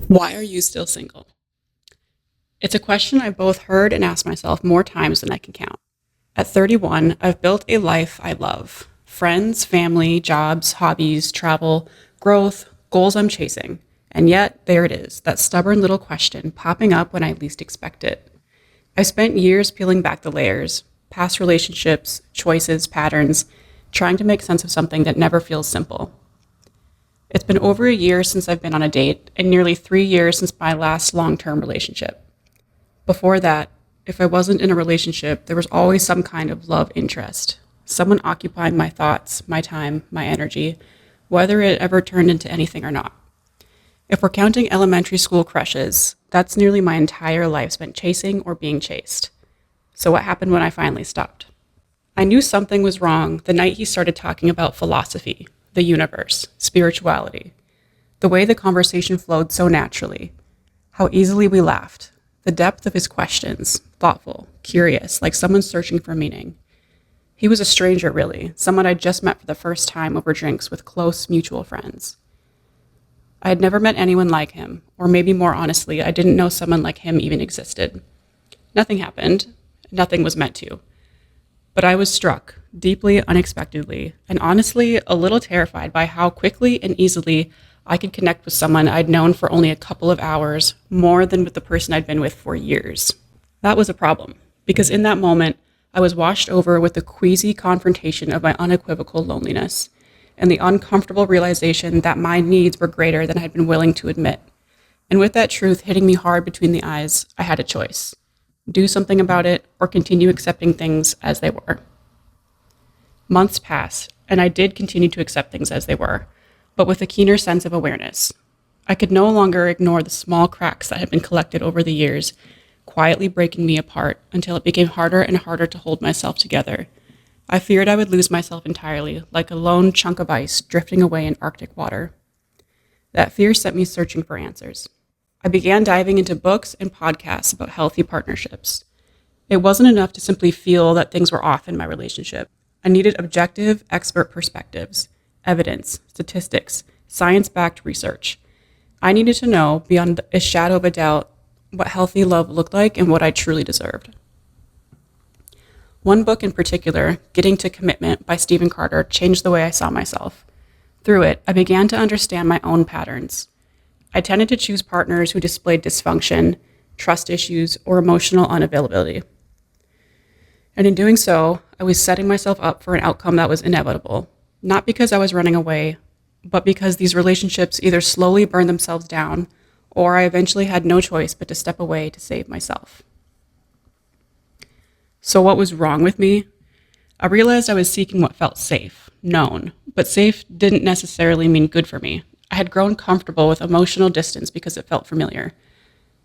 Why are you still single? It's a question I've both heard and asked myself more times than I can count. At 31, I've built a life I love. Friends, family, jobs, hobbies, travel, growth, goals I'm chasing. And yet, there it is, that stubborn little question popping up when I least expect it. I've spent years peeling back the layers, past relationships, choices, patterns, trying to make sense of something that never feels simple. It's been over a year since I've been on a date, and nearly 3 years since my last long-term relationship. Before that, if I wasn't in a relationship, there was always some kind of love interest. Someone occupying my thoughts, my time, my energy, whether it ever turned into anything or not. If we're counting elementary school crushes, that's nearly my entire life spent chasing or being chased. So what happened when I finally stopped? I knew something was wrong the night he started talking about philosophy, the universe, spirituality. The way the conversation flowed so naturally. How easily we laughed. The depth of his questions, thoughtful, curious, like someone searching for meaning. He was a stranger, really, someone I'd just met for the first time over drinks with close mutual friends. I had never met anyone like him, or maybe more honestly, I didn't know someone like him even existed. Nothing happened. Nothing was meant to. But I was struck, deeply, unexpectedly, and honestly a little terrified by how quickly and easily I could connect with someone I'd known for only a couple of hours, more than with the person I'd been with for years. That was a problem, because in that moment, I was washed over with the queasy confrontation of my unequivocal loneliness, and the uncomfortable realization that my needs were greater than I'd been willing to admit. And with that truth hitting me hard between the eyes, I had a choice. Do something about it, or continue accepting things as they were. Months passed, and I did continue to accept things as they were, but with a keener sense of awareness. I could no longer ignore the small cracks that had been collected over the years, quietly breaking me apart until it became harder and harder to hold myself together. I feared I would lose myself entirely, like a lone chunk of ice drifting away in Arctic water. That fear sent me searching for answers. I began diving into books and podcasts about healthy partnerships. It wasn't enough to simply feel that things were off in my relationship. I needed objective, expert perspectives, evidence, statistics, science-backed research. I needed to know, beyond a shadow of a doubt, what healthy love looked like and what I truly deserved. One book in particular, Getting to Commitment by Stephen Carter, changed the way I saw myself. Through it, I began to understand my own patterns. I tended to choose partners who displayed dysfunction, trust issues, or emotional unavailability. And in doing so, I was setting myself up for an outcome that was inevitable, not because I was running away, but because these relationships either slowly burned themselves down, or I eventually had no choice but to step away to save myself. So what was wrong with me? I realized I was seeking what felt safe, known, but safe didn't necessarily mean good for me. I had grown comfortable with emotional distance because it felt familiar.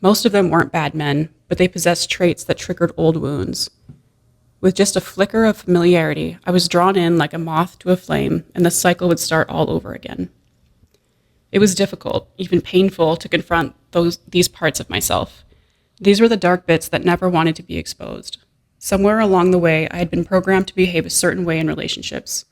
Most of them weren't bad men, but they possessed traits that triggered old wounds. With just a flicker of familiarity, I was drawn in like a moth to a flame, and the cycle would start all over again. It was difficult, even painful, to confront these parts of myself. These were the dark bits that never wanted to be exposed. Somewhere along the way, I had been programmed to behave a certain way in relationships,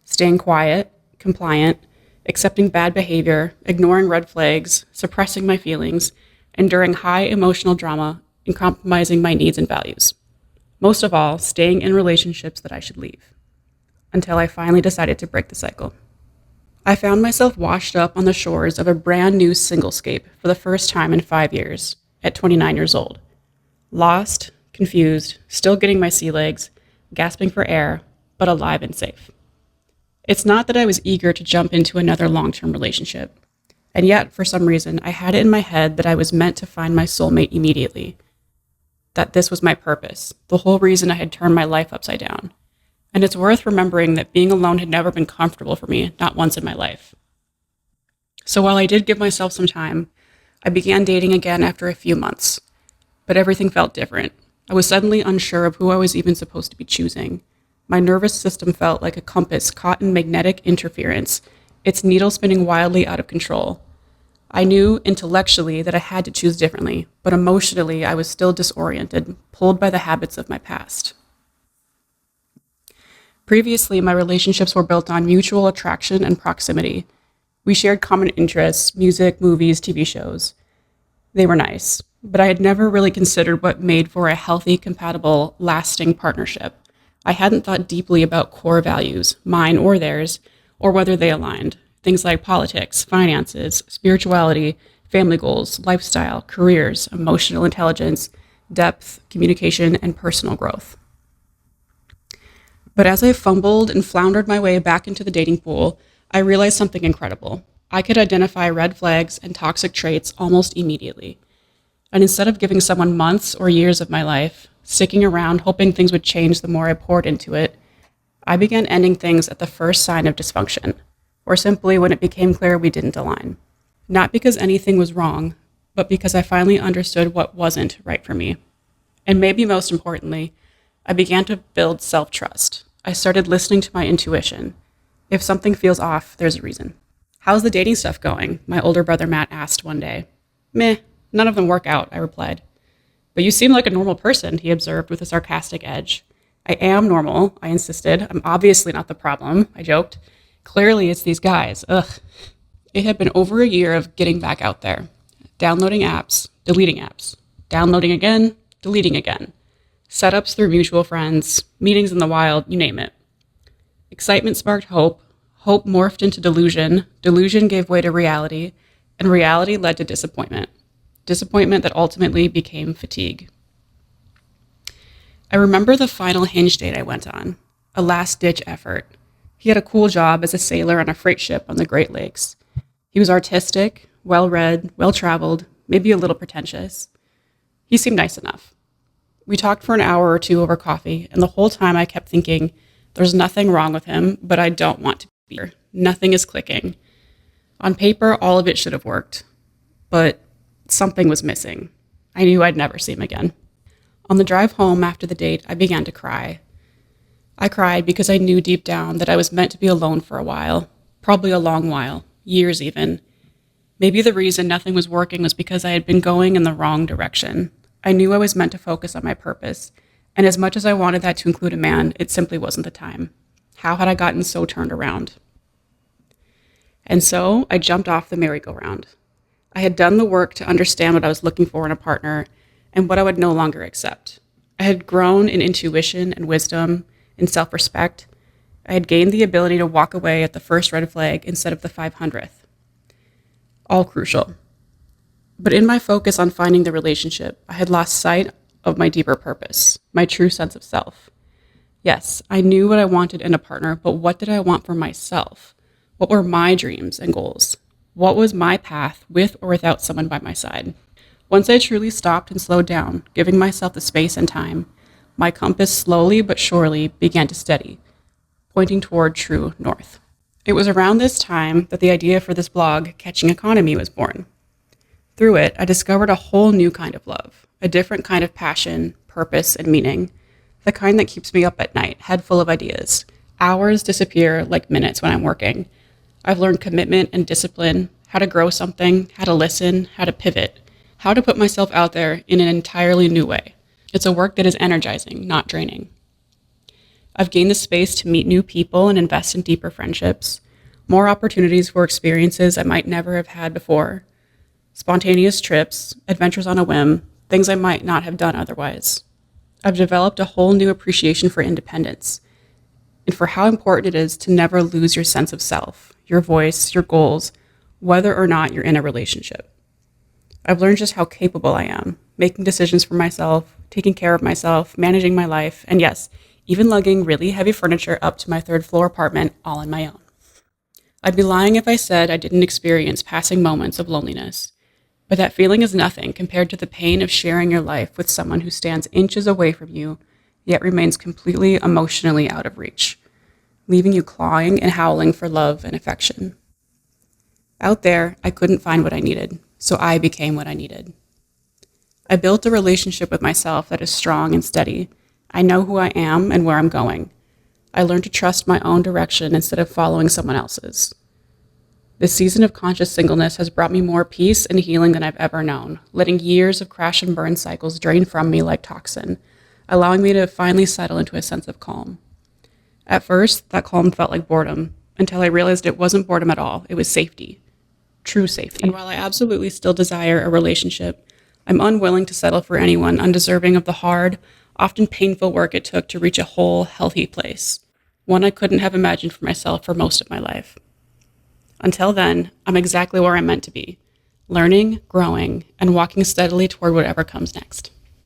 staying quiet, compliant, accepting bad behavior, ignoring red flags, suppressing my feelings, enduring high emotional drama, and compromising my needs and values. Most of all, staying in relationships that I should leave, until I finally decided to break the cycle. I found myself washed up on the shores of a brand new singlescape for the first time in 5 years, at 29 years old. Lost, confused, still getting my sea legs, gasping for air, but alive and safe. It's not that I was eager to jump into another long-term relationship, and yet, for some reason, I had it in my head that I was meant to find my soulmate immediately, that this was my purpose, the whole reason I had turned my life upside down. And it's worth remembering that being alone had never been comfortable for me, not once in my life. So while I did give myself some time, I began dating again after a few months. But everything felt different. I was suddenly unsure of who I was even supposed to be choosing. My nervous system felt like a compass caught in magnetic interference, its needle spinning wildly out of control. I knew intellectually that I had to choose differently, but emotionally I was still disoriented, pulled by the habits of my past. Previously, my relationships were built on mutual attraction and proximity. We shared common interests, music, movies, TV shows. They were nice, but I had never really considered what made for a healthy, compatible, lasting partnership. I hadn't thought deeply about core values, mine or theirs, or whether they aligned. Things like politics, finances, spirituality, family goals, lifestyle, careers, emotional intelligence, depth, communication, and personal growth. But as I fumbled and floundered my way back into the dating pool, I realized something incredible. I could identify red flags and toxic traits almost immediately. And instead of giving someone months or years of my life, sticking around hoping things would change the more I poured into it, I began ending things at the first sign of dysfunction, or simply when it became clear we didn't align. Not because anything was wrong, but because I finally understood what wasn't right for me. And maybe most importantly, I began to build self-trust. I started listening to my intuition. If something feels off, there's a reason. "How's the dating stuff going?" my older brother Matt asked one day. "Meh, none of them work out," I replied. "But you seem like a normal person," he observed with a sarcastic edge. "I am normal," I insisted. "I'm obviously not the problem," I joked. "Clearly it's these guys. Ugh." It had been over a year of getting back out there. Downloading apps, deleting apps. Downloading again, deleting again. Setups through mutual friends, meetings in the wild, you name it. Excitement sparked hope. Hope morphed into delusion. Delusion gave way to reality. And reality led to disappointment. Disappointment that ultimately became fatigue. I remember the final Hinge date I went on. A last-ditch effort. He had a cool job as a sailor on a freight ship on the Great Lakes. He was artistic, well-read, well-traveled, maybe a little pretentious. He seemed nice enough. We talked for an hour or two over coffee, and the whole time I kept thinking, there's nothing wrong with him, but I don't want to be here. Nothing is clicking. On paper, all of it should have worked, but something was missing. I knew I'd never see him again. On the drive home after the date, I began to cry. I cried because I knew deep down that I was meant to be alone for a while, probably a long while, years even. Maybe the reason nothing was working was because I had been going in the wrong direction. I knew I was meant to focus on my purpose, and as much as I wanted that to include a man, it simply wasn't the time. How had I gotten so turned around? And so I jumped off the merry-go-round. I had done the work to understand what I was looking for in a partner and what I would no longer accept. I had grown in intuition and wisdom, in self-respect. I had gained the ability to walk away at the first red flag instead of the 500th. All crucial. But in my focus on finding the relationship, I had lost sight of my deeper purpose, my true sense of self. Yes, I knew what I wanted in a partner, but what did I want for myself? What were my dreams and goals? What was my path with or without someone by my side? Once I truly stopped and slowed down, giving myself the space and time, my compass slowly but surely began to steady, pointing toward true north. It was around this time that the idea for this blog, Catching Economy, was born. Through it, I discovered a whole new kind of love, a different kind of passion, purpose, and meaning, the kind that keeps me up at night, head full of ideas. Hours disappear like minutes when I'm working. I've learned commitment and discipline, how to grow something, how to listen, how to pivot, how to put myself out there in an entirely new way. It's a work that is energizing, not draining. I've gained the space to meet new people and invest in deeper friendships, more opportunities for experiences I might never have had before, spontaneous trips, adventures on a whim, things I might not have done otherwise. I've developed a whole new appreciation for independence and for how important it is to never lose your sense of self, your voice, your goals, whether or not you're in a relationship. I've learned just how capable I am, making decisions for myself, taking care of myself, managing my life, and yes, even lugging really heavy furniture up to my third-floor apartment all on my own. I'd be lying if I said I didn't experience passing moments of loneliness. But that feeling is nothing compared to the pain of sharing your life with someone who stands inches away from you, yet remains completely emotionally out of reach, leaving you clawing and howling for love and affection. Out there, I couldn't find what I needed, so I became what I needed. I built a relationship with myself that is strong and steady. I know who I am and where I'm going. I learned to trust my own direction instead of following someone else's. This season of conscious singleness has brought me more peace and healing than I've ever known, letting years of crash and burn cycles drain from me like toxin, allowing me to finally settle into a sense of calm. At first, that calm felt like boredom, until I realized it wasn't boredom at all, it was safety. true safety. And while I absolutely still desire a relationship, I'm unwilling to settle for anyone undeserving of the hard, often painful work it took to reach a whole, healthy place, one I couldn't have imagined for myself for most of my life. Until then, I'm exactly where I'm meant to be, learning, growing, and walking steadily toward whatever comes next.